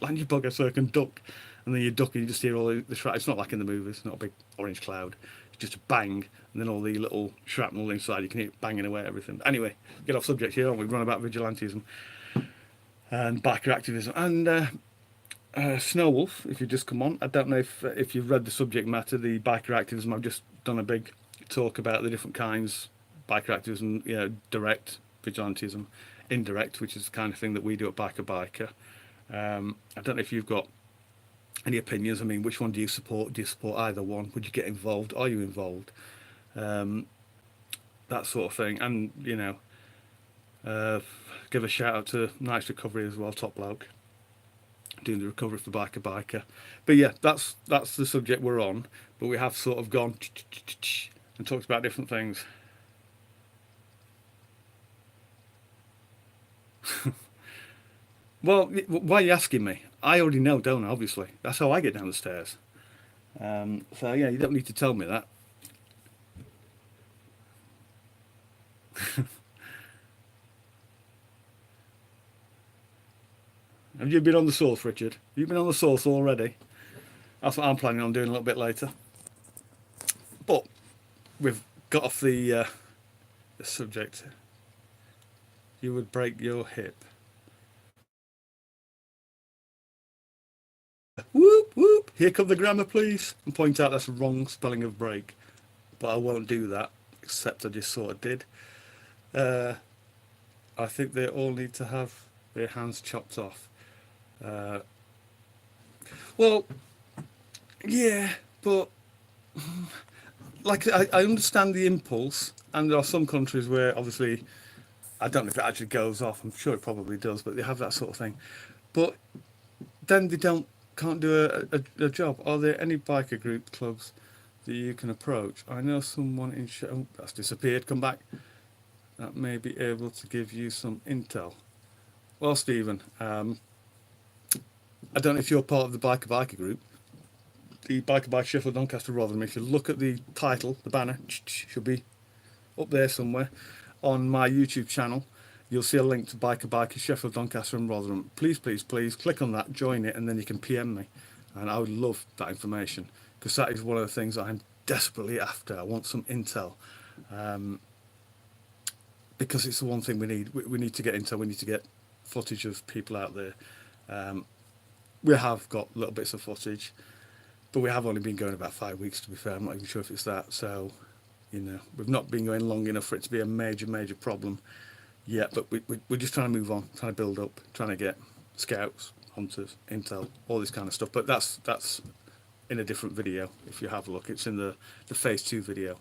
S1: Land your bugger so it can duck, and then you duck and you just hear all the shrapnel. It's not like in the movies. It's not a big orange cloud. It's just a bang, and then all the little shrapnel inside. You can hear it banging away at everything. Anyway, get off subject here. We've run about vigilantism and biker activism and. Snowwolf, if you just come on, I don't know if you've read the subject matter, the biker activism. I've just done a big talk about the different kinds, biker activism, you know, direct vigilantism, indirect, which is the kind of thing that we do at Biker. I don't know if you've got any opinions. I mean, which one do you support? Do you support either one? Would you get involved? Are you involved? That sort of thing. And, you know, give a shout out to Nice Recovery as well, top bloke, doing the recovery for Biker. But yeah, that's the subject we're on. But we have sort of gone and talked about different things. Well, why are you asking me? I already know, don't I? Obviously, that's how I get down the stairs. So yeah, you don't need to tell me that. Have you been on the sauce, Richard? Have you been on the sauce already? That's what I'm planning on doing a little bit later. But we've got off the subject. You would break your hip. Whoop whoop! Here come the grammar police and point out that's the wrong spelling of break. But I won't do that, except I just sort of did. Uh, I think they all need to have their hands chopped off. Uh, well, Yeah, but like I understand the impulse, and there are some countries where obviously I don't know if it actually goes off. I'm sure it probably does, but they have that sort of thing. But then they can't do a job. Are there any biker group clubs that you can approach? I know someone in oh, that's disappeared. Come back. That may be able to give you some intel. Well, Stephen, I don't know if you're part of the biker group. The biker by Sheffield Doncaster Rotherham. If you look at the title, the banner should be up there somewhere on my YouTube channel. You'll see a link to Biker Sheffield Doncaster and Rotherham. Please, please, please click on that, join it, and then you can PM me. And I would love that information because that is one of the things I'm desperately after. I want some intel because it's the one thing we need. We need to get intel. We need to get footage of people out there. We have got little bits of footage, but we have only been going about 5 weeks, to be fair. I'm not even sure if it's that. So, we've not been going long enough for it to be a major problem yet. But we're just trying to move on, trying to build up, trying to get scouts, hunters, intel, all this kind of stuff. But that's in a different video. If you have a look, it's in the phase 2 video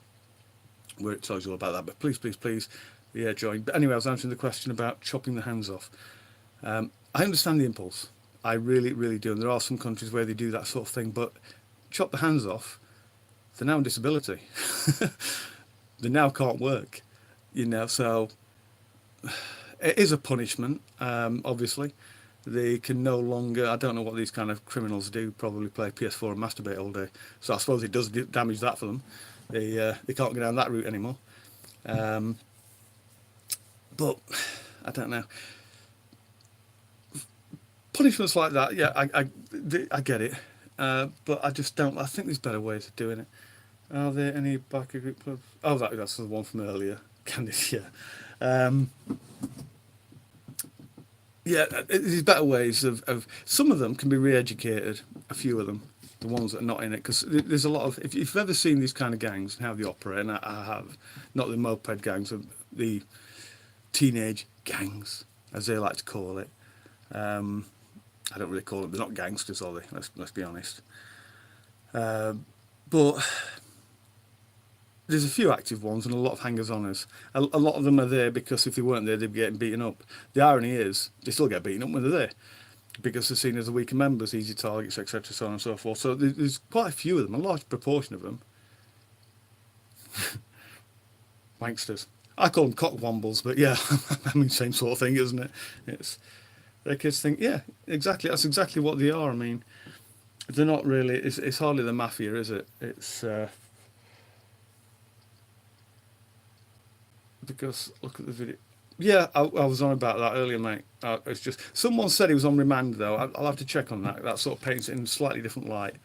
S1: where it tells you all about that. But please, please, please, yeah, join. But anyway, I was answering the question about chopping the hands off. I understand the impulse. I really, really do. And there are some countries where they do that sort of thing. But chop the hands off, they're now on disability. They now can't work, so it is a punishment, obviously. They can no longer, I don't know what these kind of criminals do, probably play PS4 and masturbate all day. So I suppose it does damage that for them. They can't go down that route anymore. But I don't know. Punishments like that, yeah, I get it. But I just don't, I think there's better ways of doing it. Are there any biker group clubs? Oh, that's the one from earlier. Candice, yeah. Yeah, there's better ways of. Some of them can be re-educated. A few of them, the ones that are not in it, because there's a lot of. If you've ever seen these kind of gangs and how they operate, and I have, not the moped gangs, the teenage gangs, as they like to call it. I don't really call them. They're not gangsters, are they? Let's be honest. But there's a few active ones and a lot of hangers-oners. A lot of them are there because if they weren't there, they'd be getting beaten up. The irony is, they still get beaten up when they're there because they're seen as the weaker members, easy targets, etc., so on and so forth. So there's quite a few of them, a large proportion of them. Wanksters. I call them cockwombles, but yeah, I mean, same sort of thing, isn't it? It's their kids think, yeah, exactly. That's exactly what they are. I mean, they're not really. It's hardly the mafia, is it? It's because look at the video. Yeah, I was on about that earlier, mate. It's just someone said he was on remand though. I'll have to check on that. That sort of paints it in a slightly different light.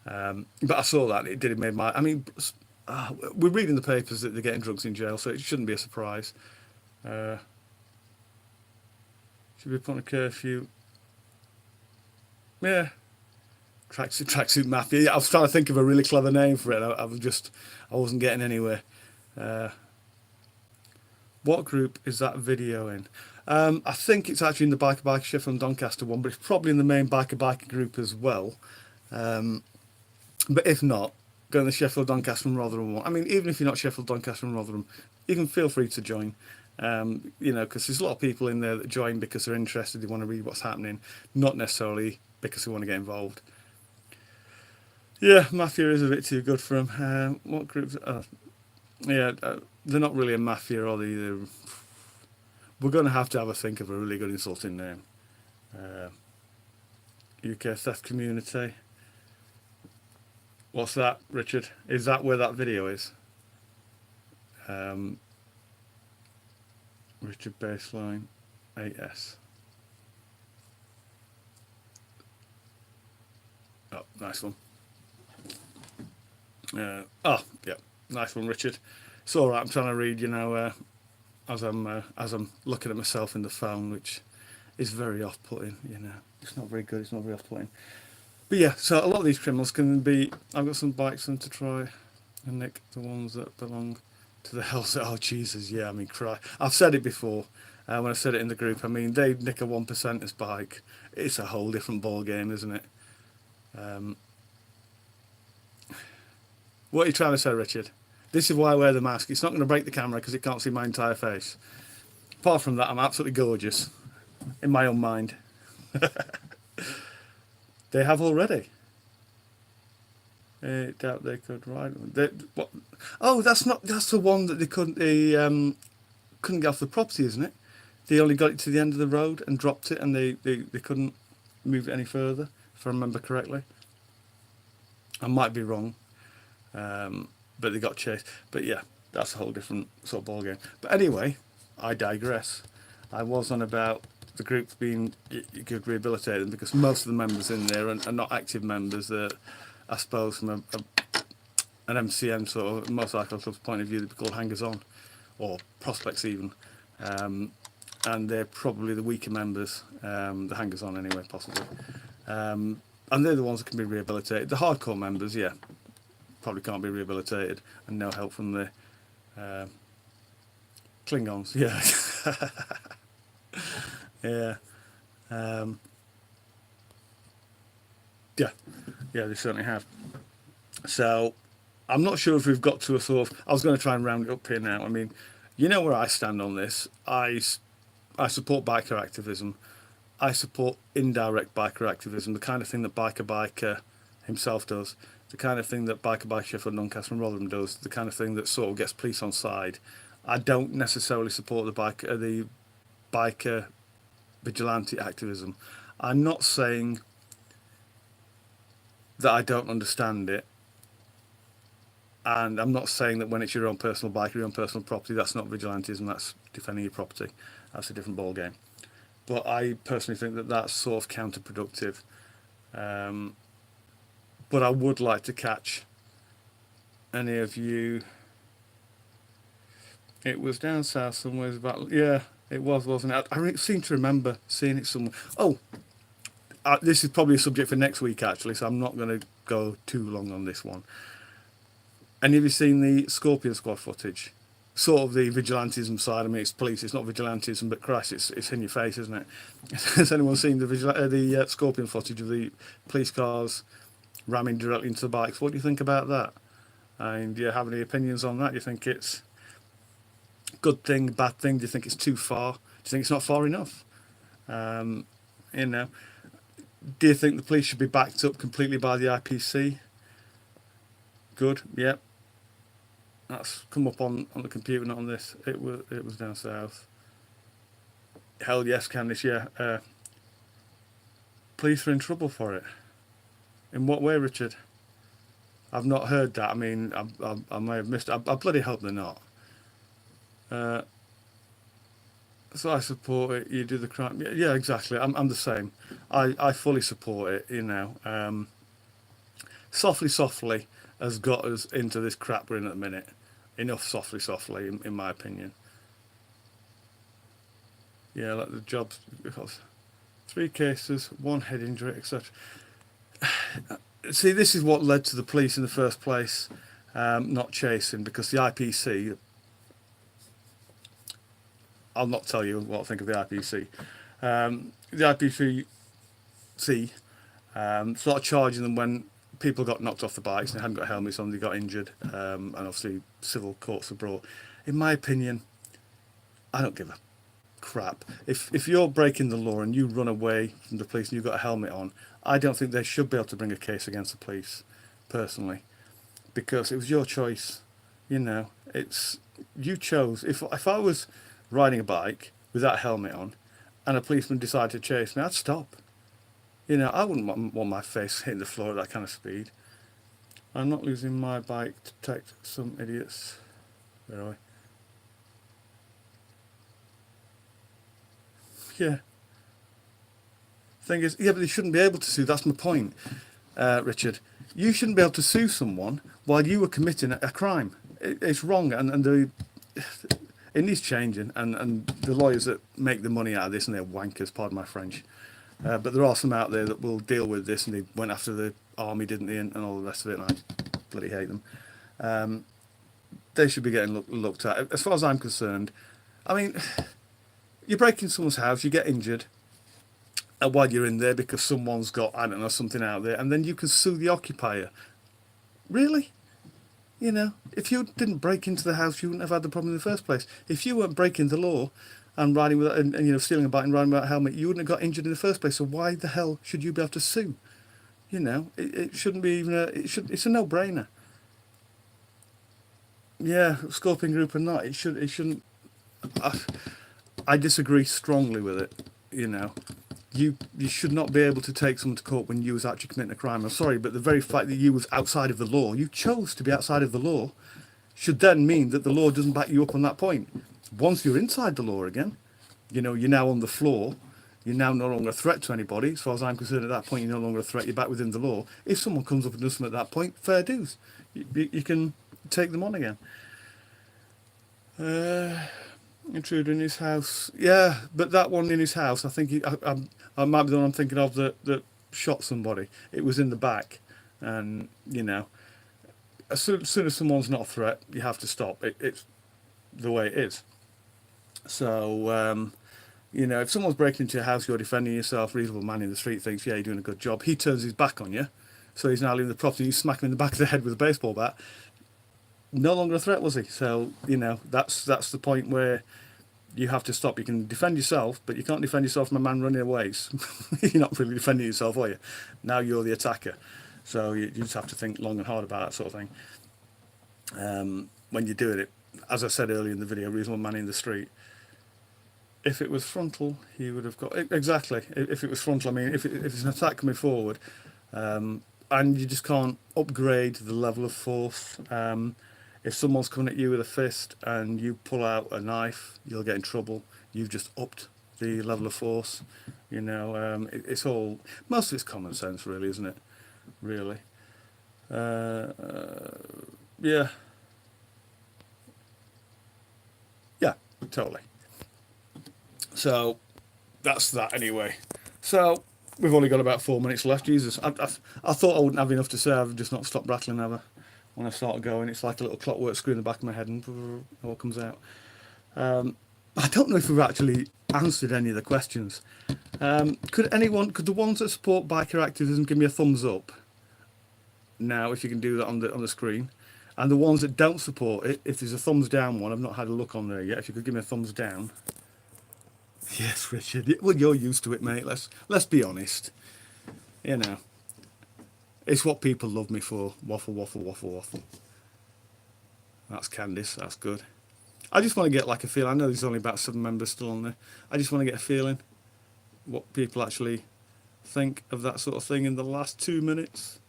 S1: But I saw that it did make my. I mean, we're reading the papers that they're getting drugs in jail, so it shouldn't be a surprise. Uh, should we put on a curfew? Yeah, tracksuit mafia. Yeah, I was trying to think of a really clever name for it. I wasn't getting anywhere. Uh, What group is that video in? I think it's actually in the Biker Sheffield and Doncaster one, but it's probably in the main Biker group as well. But if not, go in the Sheffield Doncaster and Rotherham one. I mean, even if you're not Sheffield Doncaster and Rotherham, you can feel free to join. Because there's a lot of people in there that join because they're interested, they want to read what's happening, not necessarily because they want to get involved. Yeah, Mafia is a bit too good for them. What groups? They're not really a mafia, are they? We're going to have a think of a really good insulting name. UK theft community. What's that, Richard? Is that where that video is? Richard Baseline AS. Oh, nice one. Yeah, nice one, Richard. It's all right. I'm trying to read, as I'm looking at myself in the phone, which is very off-putting. It's not very good. It's not very off-putting. But yeah, so a lot of these criminals can be. I've got some bikes on to try and nick the ones that belong to the Hells. Oh Jesus, yeah. I mean, cry. I've said it before. When I said it in the group, I mean, they nick a 1%er's bike. It's a whole different ball game, isn't it? What are you trying to say, Richard? This is why I wear the mask. It's not going to break the camera because it can't see my entire face. Apart from that, I'm absolutely gorgeous in my own mind. They have already. Doubt they could ride. What? Oh, that's not. That's the one that they couldn't. They couldn't get off the property, isn't it? They only got it to the end of the road and dropped it, and they couldn't move it any further, if I remember correctly. I might be wrong, but they got chased. But yeah, that's a whole different sort of ball game. But anyway, I digress. I was on about the group being, you could rehabilitate them because most of the members in there are not active members. That I suppose from an MCM sort of motorcycle club's point of view, they'd be called hangers-on, or prospects even. And they're probably the weaker members, the hangers-on anyway, possibly. And they're the ones that can be rehabilitated. The hardcore members, yeah, probably can't be rehabilitated, and no help from the Klingons, yeah. Yeah. Yeah, they certainly have. So, I'm not sure if we've got to a sort of... I was going to try and round it up here now. I mean, you know where I stand on this. I support biker activism. I support indirect biker activism, the kind of thing that Biker himself does, the kind of thing that Biker Sheffield, Doncaster and Rotherham does, the kind of thing that sort of gets police on side. I don't necessarily support the biker vigilante activism. I'm not saying that I don't understand it, and I'm not saying that when it's your own personal bike, your own personal property, that's not vigilantism, that's defending your property. That's a different ball game. But I personally think that that's sort of counterproductive. But I would like to catch any of you. It was down south somewhere. About, yeah, it was, wasn't it? I seem to remember seeing it somewhere. Oh, this is probably a subject for next week, actually, so I'm not going to go too long on this one. Any of you seen the Scorpion Squad footage? Sort of the vigilantism side. I mean, it's police, it's not vigilantism, but Christ, it's in your face, isn't it? Has anyone seen the Scorpion footage of the police cars ramming directly into the bikes? What do you think about that? And do you have any opinions on that? Do you think it's a good thing, bad thing? Do you think it's too far? Do you think it's not far enough? You know, do you think the police should be backed up completely by the IPC? Good, yep. That's come up on the computer, not on this. It was down south. Hell yes, Candice, yeah. Police are in trouble for it. In what way, Richard? I've not heard that. I mean, I may have missed it. I bloody hope they're not. So I support it. You do the crime. Yeah, exactly. I'm the same. I fully support it, you know. Softly has got us into this crap we're in at the minute. Enough softly, in my opinion. Yeah, like the jobs, because 3 cases, 1 head injury, etc. See, this is what led to the police in the first place not chasing, because the IPC, I'll not tell you what I think of the IPC. The IPC started charging them when people got knocked off the bikes and they hadn't got helmets on, they got injured, and obviously civil courts were brought. In my opinion, I don't give a crap. If you're breaking the law and you run away from the police and you've got a helmet on, I don't think they should be able to bring a case against the police, personally, because it was your choice. You know, you chose. If I was riding a bike without a helmet on and a policeman decided to chase me, I'd stop. You know, I wouldn't want my face hitting the floor at that kind of speed. I'm not losing my bike to protect some idiots. Where are we? Yeah. Thing is, yeah, but they shouldn't be able to sue. That's my point, Richard. You shouldn't be able to sue someone while you were committing a crime. It's wrong, and it needs changing. And the lawyers that make the money out of this, and they're wankers, pardon my French. But there are some out there that will deal with this, and they went after the army, didn't they, and all the rest of it, and I bloody hate them. They should be getting looked at. As far as I'm concerned, I mean, you're breaking someone's house, you get injured while you're in there because someone's got, I don't know, something out there, and then you can sue the occupier. Really? You know, if you didn't break into the house, you wouldn't have had the problem in the first place. If you weren't breaking the law and riding with and you know, stealing a bike and riding without a helmet, you wouldn't have got injured in the first place. So why the hell should you be able to sue? You know, it shouldn't be even it's a no-brainer. Yeah, Scorpion Group or not, it shouldn't. I disagree strongly with it. You know, you should not be able to take someone to court when you was actually committing a crime. I'm sorry, but the very fact that you was outside of the law, you chose to be outside of the law, should then mean that the law doesn't back you up on that point. Once you're inside the law again, you know, you're now on the floor. You're now no longer a threat to anybody. As far as I'm concerned, at that point, you're no longer a threat. You're back within the law. If someone comes up and does something at that point, fair dues. You can take them on again. Intruder in his house. Yeah, but that one in his house, I think I might be the one I'm thinking of that shot somebody. It was in the back. And, you know, as soon as someone's not a threat, you have to stop. It's the way it is. So, you know, if someone's breaking into your house, you're defending yourself, reasonable man in the street thinks, yeah, you're doing a good job. He turns his back on you, so he's now leaving the property, you smack him in the back of the head with a baseball bat. No longer a threat, was he? So, you know, that's the point where you have to stop. You can defend yourself, but you can't defend yourself from a man running away. You're not really defending yourself, are you? Now you're the attacker. So you just have to think long and hard about that sort of thing. When you're doing it, as I said earlier in the video, reasonable man in the street. If it was frontal, he would have got... Exactly. If it was frontal, I mean, if it's an attack coming forward, and you just can't upgrade the level of force. If someone's coming at you with a fist and you pull out a knife, you'll get in trouble. You've just upped the level of force. You know, it's all... Most of it's common sense, really, isn't it? Really. Yeah. Yeah, totally. So, that's that anyway. So, we've only got about 4 minutes left. Jesus, I thought I wouldn't have enough to say. I've just not stopped rattling ever. When I start going, it's like a little clockwork screw in the back of my head and it all comes out. I don't know if we've actually answered any of the questions. Could the ones that support biker activism give me a thumbs up? Now, if you can do that on the screen. And the ones that don't support it, if there's a thumbs down one, I've not had a look on there yet. If you could give me a thumbs down. Yes, Richard. Well, you're used to it, mate. Let's be honest. You know, it's what people love me for. Waffle, waffle, waffle, waffle. That's Candice. That's good. I just want to get like a feel. I know there's only about 7 members still on there. I just want to get a feeling what people actually think of that sort of thing in the last 2 minutes.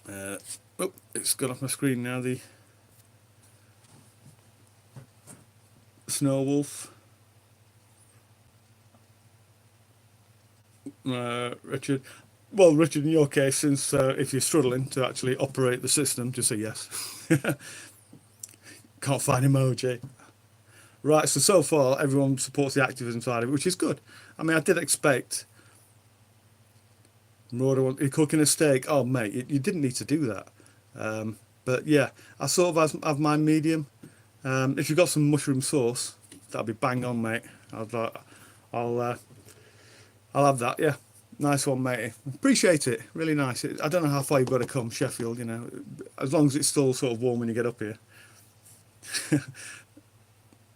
S1: Oh, it's gone off my screen now. The Snow Wolf. Richard. Well, Richard, in your case, since if you're struggling to actually operate the system, just say yes. Can't find emoji. Right, so far everyone supports the activism side of it, which is good. I mean, I did expect you're cooking a steak. Oh, mate, you didn't need to do that. But yeah, I sort of have my medium. If you've got some mushroom sauce, that'll be bang on, mate. I'll have that. Yeah, nice one, matey. Appreciate it. Really nice. I don't know how far you've got to come, Sheffield. You know, as long as it's still sort of warm when you get up here.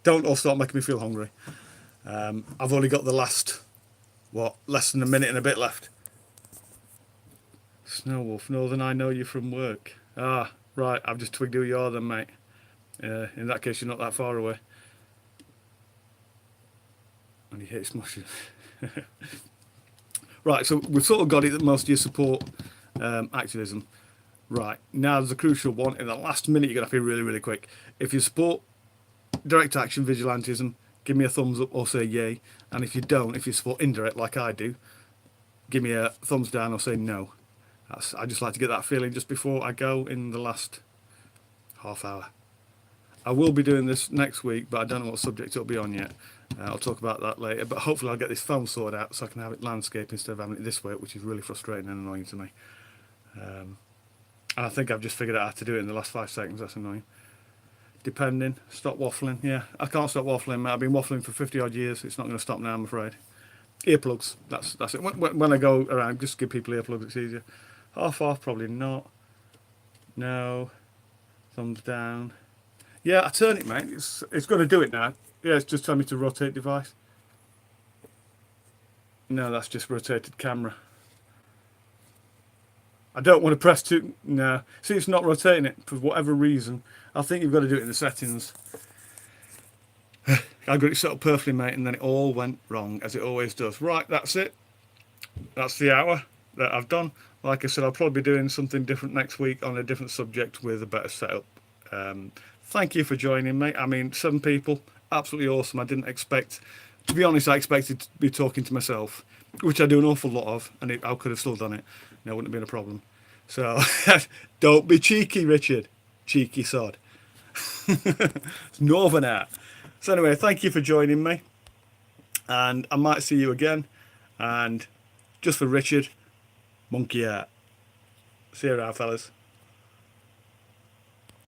S1: Don't all start making me feel hungry. I've only got the last, less than a minute and a bit left. Snowwolf, Northern, I know you from work. Ah, right, I've just twigged who you are then, mate. In that case, you're not that far away. And he hates mushrooms. Right, so we've sort of got it that most of you support activism. Right, now there's a crucial one. In the last minute, you're going to have to be really, really quick. If you support direct action vigilantism, give me a thumbs up or say yay. And if you don't, if you support indirect like I do, give me a thumbs down or say no. I just like to get that feeling just before I go in the last half hour. I will be doing this next week, but I don't know what subject it'll be on yet. I'll talk about that later, but hopefully I'll get this phone sorted out so I can have it landscape instead of having it this way, which is really frustrating and annoying to me. And I think I've just figured out how to do it in the last 5 seconds. That's annoying. Depending. Stop waffling. Yeah, I can't stop waffling, mate. I've been waffling for 50 odd years. It's not going to stop now, I'm afraid. Earplugs. That's it. When I go around, just give people earplugs. It's easier. Half off, probably not. No. Thumbs down. Yeah, I turn it, mate. It's going to do it now. Yeah, it's just telling me to rotate device. No, that's just rotated camera. I don't want to press to. No. See, it's not rotating it for whatever reason. I think you've got to do it in the settings. I got it set up perfectly, mate, and then it all went wrong, as it always does. Right, that's it. That's the hour that I've done. Like I said, I'll probably be doing something different next week on a different subject with a better setup. Thank you for joining me. I mean, 7 people, absolutely awesome. I didn't expect, to be honest, I expected to be talking to myself, which I do an awful lot of, and I could have still done it. No, it wouldn't have been a problem. So, don't be cheeky, Richard. Cheeky sod. It's Northern art. So anyway, thank you for joining me, and I might see you again. And just for Richard, monkey art. See you around, fellas.